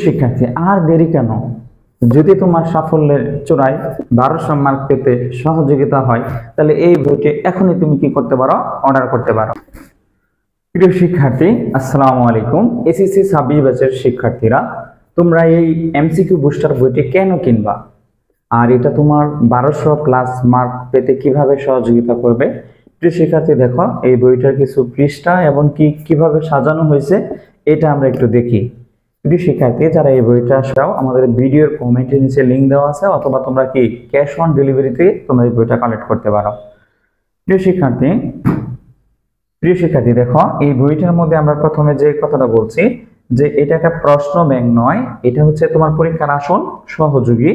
শিক্ষার্থী আর দেরি কেন? যদি তোমার সাফল্যের চূড়ায় 1200 মার্ক পেতে সহযোগিতা হয় তাহলে এই বইটি এখনই তুমি কি করতে পারো, অর্ডার করতে পারো। প্রিয় শিক্ষার্থী, আসসালামু আলাইকুম। এসএসসি 26 ব্যাচের শিক্ষার্থীরা, তোমরা এই এমসিকিউ বুস্টার বইটি কেন কিনবা আর এটা তোমার 1200 প্লাস মার্ক পেতে কিভাবে সহযোগিতা করবে? প্রিয় শিক্ষার্থী, দেখো এই বইটার কিছু পৃষ্ঠা এবং কিভাবে সাজানো হয়েছে এটা আমরা একটু দেখি। প্রিয় শিক্ষার্থী, যারা এই বইটা আসলেও আমাদের ভিডিওর কমেন্টের নিচে লিংক দেওয়া আছে, অথবা তোমরা কি ক্যাশ অন ডেলিভারিতে তোমরা এই বইটা কালেক্ট করতে পারো। প্রিয় শিক্ষার্থী, দেখো এই বইটার মধ্যে আমরা প্রথমে যে কথাটা বলছি যে এটা একটা প্রশ্ন ব্যাংক নয়, এটা হচ্ছে তোমার পরীক্ষার আসন সহযোগী।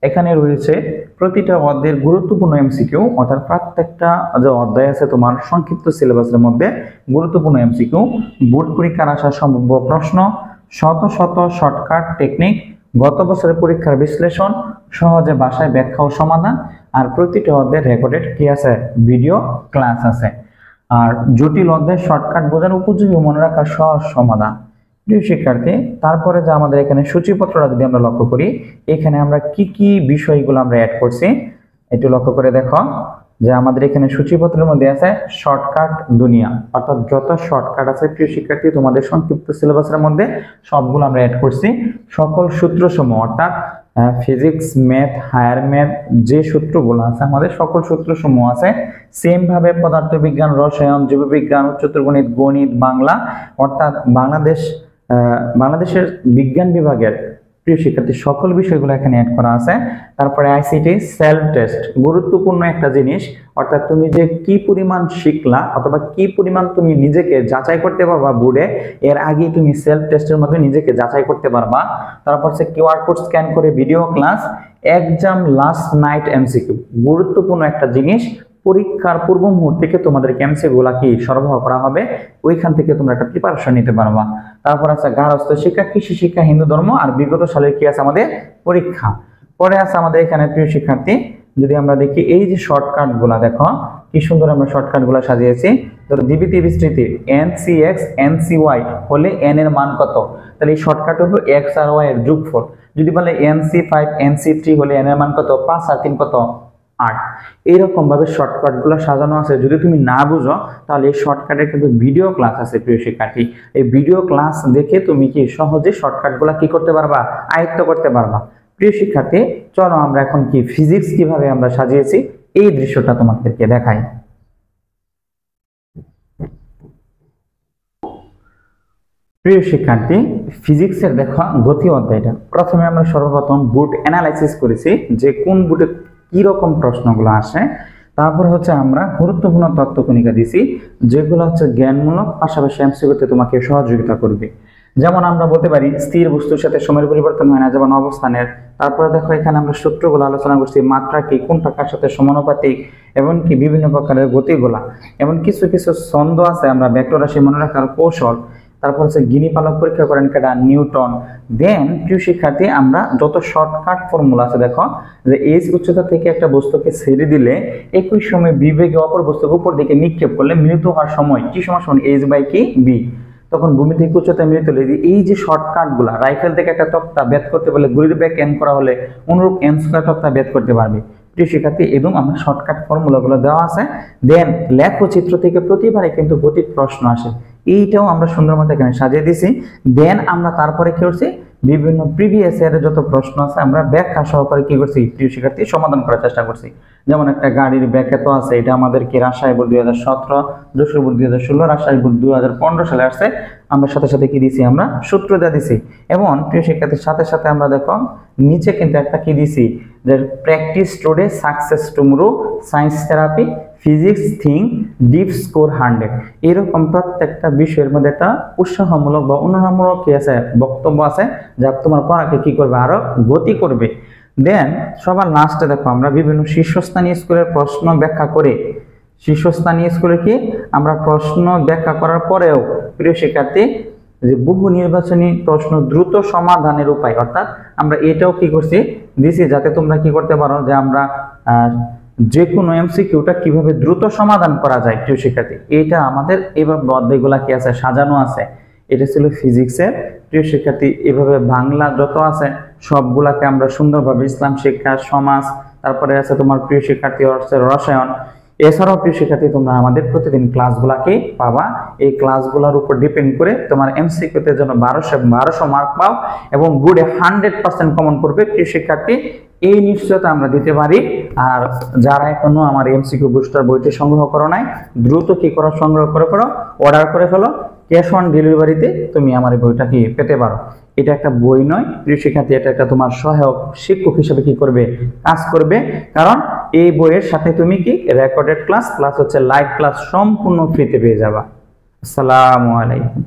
এখানে রয়েছে প্রতিটা অধ্যায়ের গুরুত্বপূর্ণ এমসিকিউ, অর্থাৎ প্রত্যেকটা যে অধ্যায় আছে তোমার সংক্ষিপ্ত সিলেবাসের মধ্যে গুরুত্বপূর্ণ এমসিকিউ, বোর্ড পরীক্ষার আসা সম্ভাব্য প্রশ্ন, শত শত শর্টকাট টেকনিক, গত বছরের পরীক্ষার বিশ্লেষণ, সহজে ভাষায় ব্যাখ্যা ও সমাধান, আর প্রতিটা অধ্যায়ের রেকর্ডেড কি আছে, ভিডিও ক্লাস আছে, আর জটিল অধ্যায় শর্টকাট বোঝার উপযোগী মনে রাখার সহজ সমাধান। প্রিয় শিক্ষার্থী, তারপরে যে আমাদের এখানে সূচিপত্রটা যদি আমরা লক্ষ্য করি, এখানে আমরা কি কি বিষয়গুলো আমরা অ্যাড করছি একটু লক্ষ্য করে দেখো যে আমাদের এখানে সূচিপত্রের মধ্যে আছে শর্টকাট দুনিয়া, অর্থাৎ যত শর্টকাট আছে প্রিয় শিক্ষার্থী তোমাদের সংক্ষিপ্ত সিলেবাসের মধ্যে সবগুলো আমরা অ্যাড করছি। সকল সূত্রসমূহ অর্থাৎ ফিজিক্স, ম্যাথ, হায়ার ম্যাথ যে সূত্রগুলো আছে আমাদের সকল সূত্রসমূহ আছে। সেম ভাবে পদার্থবিজ্ঞান, রসায়ন, জীববিজ্ঞান, উচ্চতর গণিত, গণিত, বাংলা, অর্থাৎ বাংলাদেশের বিজ্ঞান বিভাগের প্রিয় শিক্ষার্থী সকল বিষয়গুলো এখানে অ্যাড করা আছে। তারপরে আইসিটি সেলফ টেস্ট, গুরুত্বপূর্ণ একটা জিনিস, অর্থাৎ তুমি যে কি পরিমাণ শিখলা অথবা কি পরিমাণ তুমি নিজেকে যাচাই করতে পারবা বোর্ডে, এর আগে তুমি সেলফ টেস্টের মধ্যে নিজেকে যাচাই করতে পারবা। তারপর হচ্ছে কিউআর কোড স্ক্যান করে video class, exam last night MCQ, গুরুত্বপূর্ণ একটা জিনিস, পরীক্ষার পূর্ব মুহূর্তে তোমাদেরকে এমসিকিউগুলো কি সরবরাহ করা হবে, ওইখান থেকে তোমরা একটা প্রিপারেশন নিতে পারবা। তারপর আছে গার্হস্থ্য শিক্ষা, কৃষি শিক্ষা, হিন্দু ধর্ম, আর বিগত সালের কি আছে আমাদের পরীক্ষা। পরে আছে আমাদের এখানে প্রিয় শিক্ষার্থী, যদি আমরা দেখি এই যে শর্টকাট গুলা দেখো কি সুন্দর আমরা শর্টকাট গুলা সাজিয়েছি। ধরো দ্বিতীয় বিস্তৃতির NCX NCY হলে n এর মান কত, তাহলে এই শর্টকাট হলো x আর y এর যোগফল। যদি বলে NC5 NC3 হলে n এর মান কত, 5 আর 3 কত, 8। এইরকম ভাবে শর্টকাট গুলো সাজানো আছে। যদি তুমি না বুঝো তাহলে এই শর্টকাটের কিন্তু ভিডিও ক্লাস আছে প্রিয় শিক্ষার্থী, এই ভিডিও ক্লাস দেখে তুমি কি সহজে শর্টকাট গুলা কি করতে পারবা, আয়ত্ত করতে পারবা। প্রিয় শিক্ষার্থী, চলো আমরা এখন কি ফিজিক্স কিভাবে আমরা সাজিয়েছি এই দৃশ্যটা তোমাদেরকে দেখাই। প্রিয় শিক্ষার্থী, ফিজিক্সের দেখো গতি অধ্যায়টা প্রথমে আমরা সর্বপ্রথম বুট অ্যানালাইসিস করেছি যে কোন বুটে কি রকম প্রশ্নগুলো আসে। তারপর হচ্ছে আমরা গুরুত্বপূর্ণ তথ্য কণিকা দিছি যেগুলো হচ্ছে জ্ঞানমূলক, পাশাপাশি এমসিকিউতে তোমাকে সহযোগিতা করবে। যেমন আমরা বলতে পারি স্থির বস্তুর সাথে সময়ের পরিবর্তন হয় না, যেমন অবস্থানের। তারপরে দেখো এখানে আমরা সূত্রগুলো আলোচনা করছি, মাত্রা কি, কোনটা কার সাথে সমানুপাতিক, এমনকি বিভিন্ন প্রকারের গতিগুলা, এমন কিছু কিছু ছন্দ আছে, আমরা ভেক্টর রাশি মনে রাখার কৌশল। তারপর হচ্ছে গিনি পালক পরীক্ষা করেন কেডা, নিউটন। দেন প্রিয় শিক্ষার্থী, আমরা যত শর্টকাট ফর্মুলা আছে দেখো যে এইচ উচ্চতা থেকে একটা বস্তুকে ছেড়ে দিলে একই সময় বিবেগে অপর বস্তুকে উপর দিকে নিক্ষেপ করলে মিলিত হওয়ার সময় কি সমান h/b, তখন ভূমি থেকে উচ্চতায় মিলিত হলে এই যে শর্টকাট গুলা, রাইফেল থেকে একটা তক্তা বেদ করতে বলে গুলির ব্যাগ n করা হলে অনুরূপ n² তক্তা বেদ করতে পারবে। প্রিয় শিক্ষার্থী, এবং আমরা শর্টকাট ফর্মুলা গুলো দেওয়া আছে। দেন লেখচিত্র থেকে প্রতিবারে কিন্তু গতির প্রশ্ন আসে, এইটাও আমরা সুন্দর মতো এখানে সাজিয়ে দিছি। দেন আমরা তারপরে কি করছি, বিভিন্ন প্রিভিয়াস ইয়ারের যত প্রশ্ন আছে আমরা ব্যাখ্যা সহকারে কি করছি প্রিয় শিক্ষার্থী সমাধান করার চেষ্টা করছি। যেমন একটা গাড়ির ব্যাখ্যা তো আছে, এটা আমাদের কি Rajshahi board 2017, Jessore board 2016, Rajshahi board 2015 সালে আসছে। আমরা সাথে সাথে কি দিছি, আমরা সূত্র দিয়ে দিছি। এবং প্রিয় শিক্ষার্থীর সাথে সাথে আমরা দেখো নিচে কিন্তু একটা কি দিছি যে practice today, success tomorrow, science therapy, physics thing, deep score 100, এরকম প্রত্যেকটা বিষয়ের মধ্যে একটা উৎসাহমূলক বা উন্নয়নমূলক কি আছে বক্তব্য আছে যা তোমার পড়াকে কি করবে, আরো গতি করবে। দেন সবার লাস্টে দেখো আমরা বিভিন্ন শীর্ষস্থানীয় স্কুলের প্রশ্ন ব্যাখ্যা করে, শীর্ষস্থানীয় স্কুলে কি আমরা প্রশ্ন ব্যাখ্যা করার পরেও প্রিয় শিক্ষার্থী যে বহু নির্বাচনী প্রশ্ন দ্রুত সমাধানের উপায়, অর্থাৎ আমরা এটাও কি করছি দিছি যাতে তোমরা কি করতে পারো যে আমরা যে কোনো এমসিকিউটা কিভাবে দ্রুত সমাধান করা যায়। প্রিয় শিক্ষার্থী, এটা আমাদের এবার অধ্যায়গুলা কি আছে সাজানো আছে। এটা ছিল ফিজিক্সের প্রিয় শিক্ষার্থী, এভাবে বাংলা যত আছে সবগুলাকে আমরা সুন্দরভাবে ইসলাম শিক্ষা, সমাজ, তারপরে আছে তোমার প্রিয় শিক্ষার্থী রসায়ন, এছাড়াও প্রিয় শিক্ষার্থী তোমরা আমাদের প্রতিদিন ক্লাসগুলাকে পাবা। এই ক্লাসগুলোর উপর ডিপেন্ড করে তোমার এমসিকিউতে যেন 1200 মার্ক পাও এবং বোর্ডে 100% কমন পড়বে প্রিয় শিক্ষার্থী, এই নিশ্চয়তা আমরা দিতে পারি। আর যারা এখনো আমার এমসিকিউ বুস্টার বইটি সংগ্রহ করো নাই, দ্রুত কি করো, সংগ্রহ করে ফেলো, অর্ডার করে ফেলো। ক্যাশ অন ডেলিভারিতে তুমি আমার এই বইটা কি পেতে পারো। এটা একটা বই নয় প্রিয় শিক্ষার্থী, এটা একটা তোমার সহায়ক শিক্ষক হিসেবে কি করবে, কাজ করবে। কারণ এই বইয়ের সাথে তুমি কি রেকর্ডেড ক্লাস প্লাস হচ্ছে লাইভ ক্লাস সম্পূর্ণ ফ্রিতে পেয়ে যাবা। আসসালামু আলাইকুম।